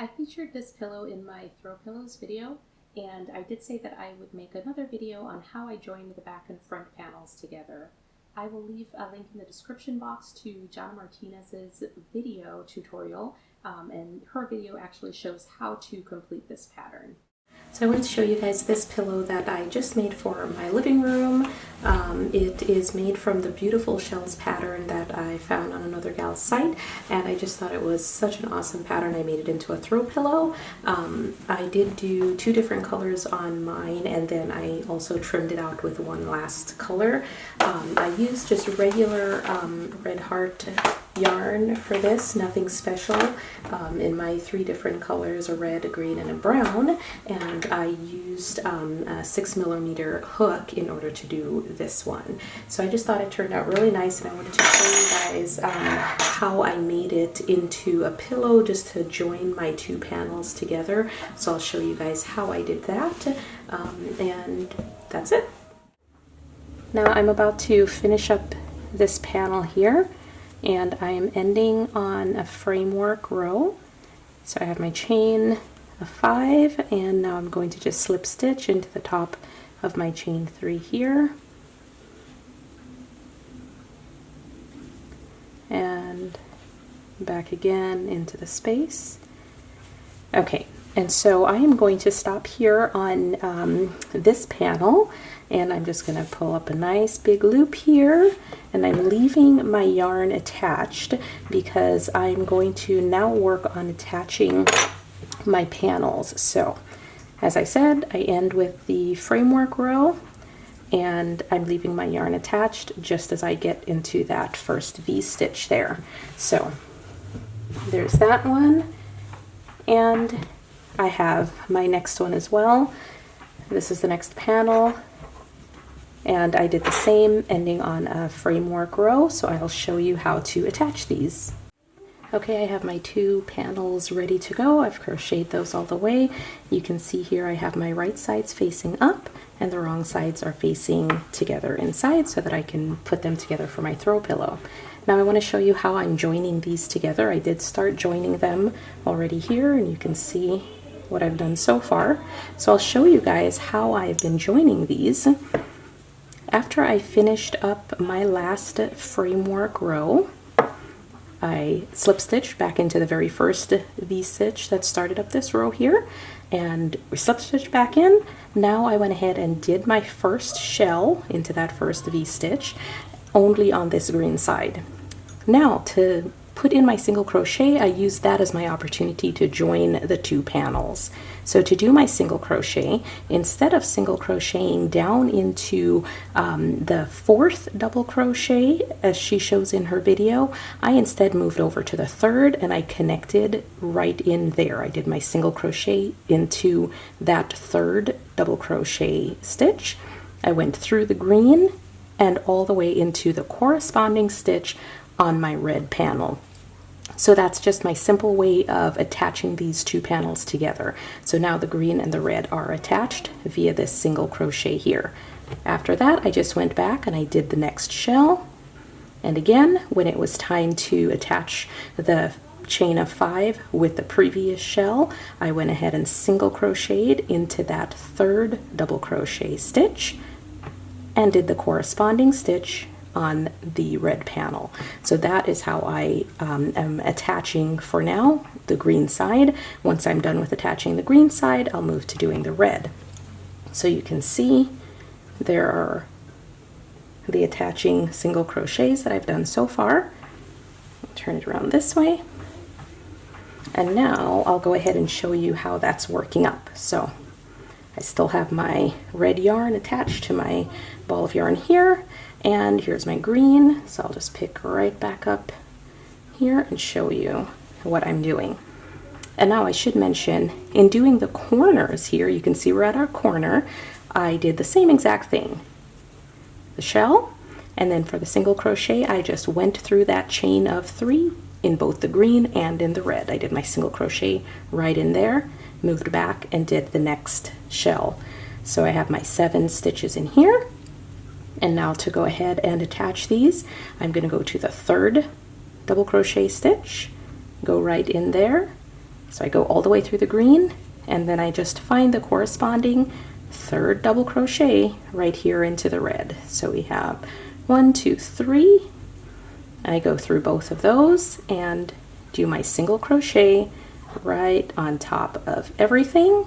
I featured this pillow in my throw pillows video, and I did say that I would make another video on how I joined the back and front panels together. I will leave a link in the description box to Jonna Martinez's video tutorial, and her video actually shows how to complete this pattern. So I wanted to show you guys this pillow that I just made for my living room. It is made from the beautiful shells pattern that I found on another gal's site, and I just thought it was such an awesome pattern. I made it into a throw pillow. I did do 2 different colors on mine, and then I also trimmed it out with one last color. I used just regular red heart yarn for this, nothing special, in my 3 different colors, a red, a green, and a brown, and I used a 6mm hook in order to do this one. So I just thought it turned out really nice, and I wanted to show you guys how I made it into a pillow just to join my 2 panels together. So I'll show you guys how I did that, and that's it. Now I'm about to finish up this panel here, and I am ending on a framework row. So I have my chain of 5, and now I'm going to just slip stitch into the top of my chain 3 here, and back again into the space. Okay, and so I am going to stop here on this panel, and I'm just going to pull up a nice big loop here, and I'm leaving my yarn attached because I'm going to now work on attaching my panels. So as I said, I end with the framework row, and I'm leaving my yarn attached just as I get into that first V-stitch there. So there's that one, and I have my next one as well. This is the next panel, and I did the same, ending on a framework row, so I'll show you how to attach these. Okay, I have my 2 panels ready to go. I've crocheted those all the way. You can see here I have my right sides facing up, and the wrong sides are facing together inside so that I can put them together for my throw pillow. Now I want to show you how I'm joining these together. I did start joining them already here, and you can see what I've done so far. So I'll show you guys how I've been joining these. After I finished up my last framework row, I slip stitched back into the very first V-stitch that started up this row here, and slip stitched back in. Now I went ahead and did my first shell into that first V-stitch, only on this green side. Now to put in my single crochet, I used that as my opportunity to join the 2 panels. So to do my single crochet, instead of single crocheting down into the 4th double crochet as she shows in her video, I instead moved over to the 3rd, and I connected right in there. I did my single crochet into that 3rd double crochet stitch. I went through the green and all the way into the corresponding stitch on my red panel. So that's just my simple way of attaching these 2 panels together. So now the green and the red are attached via this single crochet here. After that, I just went back and I did the next shell. And again, when it was time to attach the chain of 5 with the previous shell, I went ahead and single crocheted into that 3rd double crochet stitch and did the corresponding stitch on the red panel. So that is how I am attaching for now the green side. Once I'm done with attaching the green side, I'll move to doing the red. So you can see there are the attaching single crochets that I've done so far. I'll turn it around this way, and now I'll go ahead and show you how that's working up. So I still have my red yarn attached to my ball of yarn here, and here's my green, so I'll just pick right back up here and show you what I'm doing. And now I should mention, in doing the corners here, you can see we're at our corner, I did the same exact thing. The shell, and then for the single crochet, I just went through that chain of 3 in both the green and in the red. I did my single crochet right in there, moved back, and did the next shell. So I have my 7 stitches in here. And now to go ahead and attach these, I'm going to go to the 3rd double crochet stitch, go right in there, So I go all the way through the green, and then I just find the corresponding third double crochet right here into the red. So we have 1, 2, 3. I go through both of those and do my single crochet right on top of everything,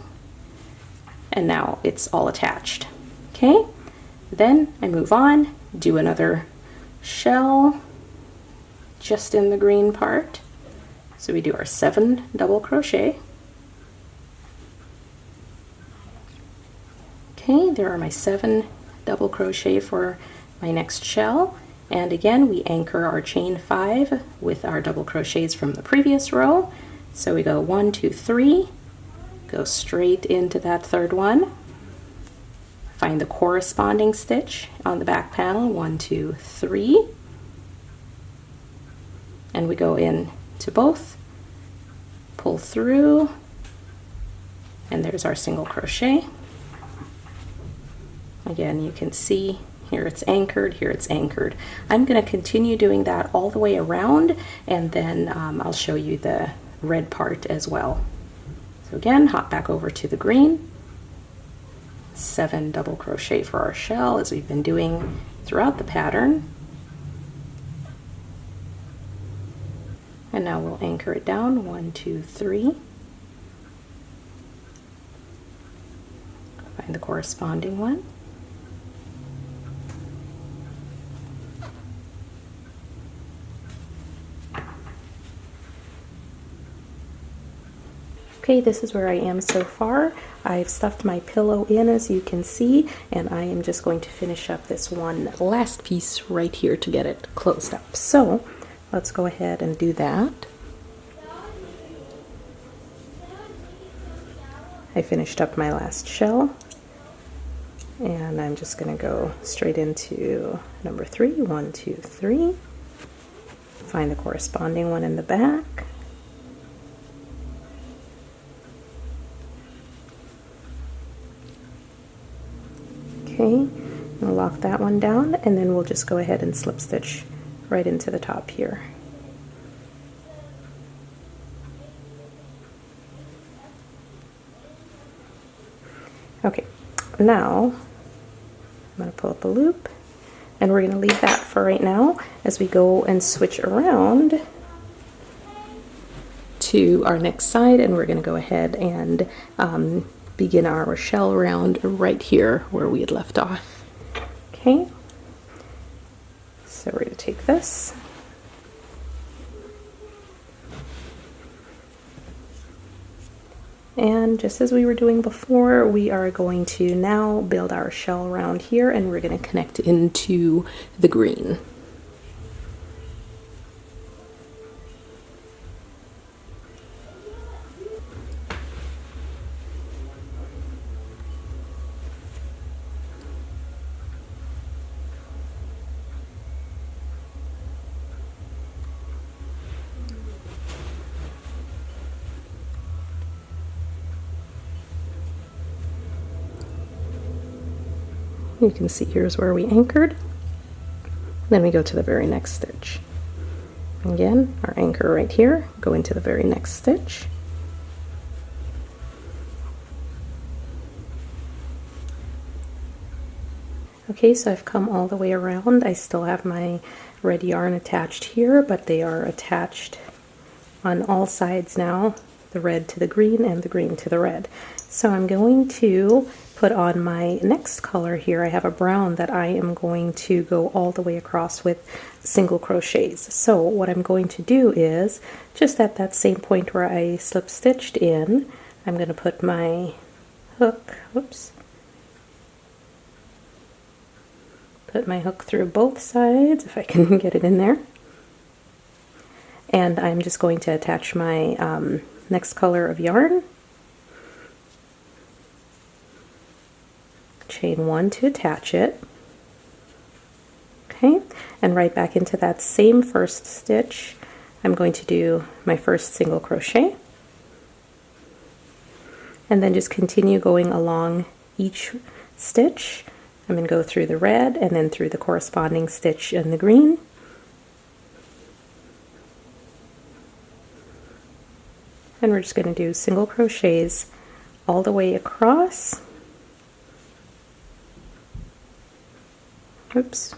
and now it's all attached. Okay, then I move on, do another shell just in the green part. So we do our 7 double crochet. Okay, there are my 7 double crochet for my next shell, and again we anchor our chain 5 with our double crochets from the previous row. So we go 1, 2, 3, go straight into that third one, find the corresponding stitch on the back panel, 1, 2, 3, and we go in to both, pull through, and there's our single crochet. Again, you can see here it's anchored, here it's anchored. I'm going to continue doing that all the way around, and then I'll show you the red part as well. So again, hop back over to the green, 7 double crochet for our shell as we've been doing throughout the pattern. And now we'll anchor it down, 1, 2, 3. Find the corresponding one. Okay, this is where I am so far. I've stuffed my pillow in, as you can see, and I am just going to finish up this one last piece right here to get it closed up. So let's go ahead and do that. I finished up my last shell, and I'm just going to go straight into number 3, 1, 2, 3. Find the corresponding one in the back. Okay, we'll lock that one down, and then we'll just go ahead and slip stitch right into the top here. Okay, now I'm going to pull up a loop, and we're going to leave that for right now as we go and switch around to our next side, and we're going to go ahead and begin our shell round right here where we had left off. Okay, so we're going to take this, and just as we were doing before, we are going to now build our shell round here, and we're going to connect into the green. You can see here's where we anchored. Then we go to the very next stitch. Again, our anchor right here, go into the very next stitch. Okay, so I've come all the way around. I still have my red yarn attached here, but they are attached on all sides now, the red to the green and the green to the red. So I'm going to put on my next color here. I have a brown that I am going to go all the way across with single crochets. So what I'm going to do is, just at that same point where I slip stitched in, I'm going to put my hook, put my hook through both sides, if I can get it in there. And I'm just going to attach my next color of yarn. Chain 1 to attach it. Okay, and right back into that same first stitch, I'm going to do my first single crochet. And then just continue going along each stitch. I'm going to go through the red and then through the corresponding stitch in the green. and we're just going to do single crochets all the way across. Oops.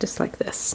Just like this.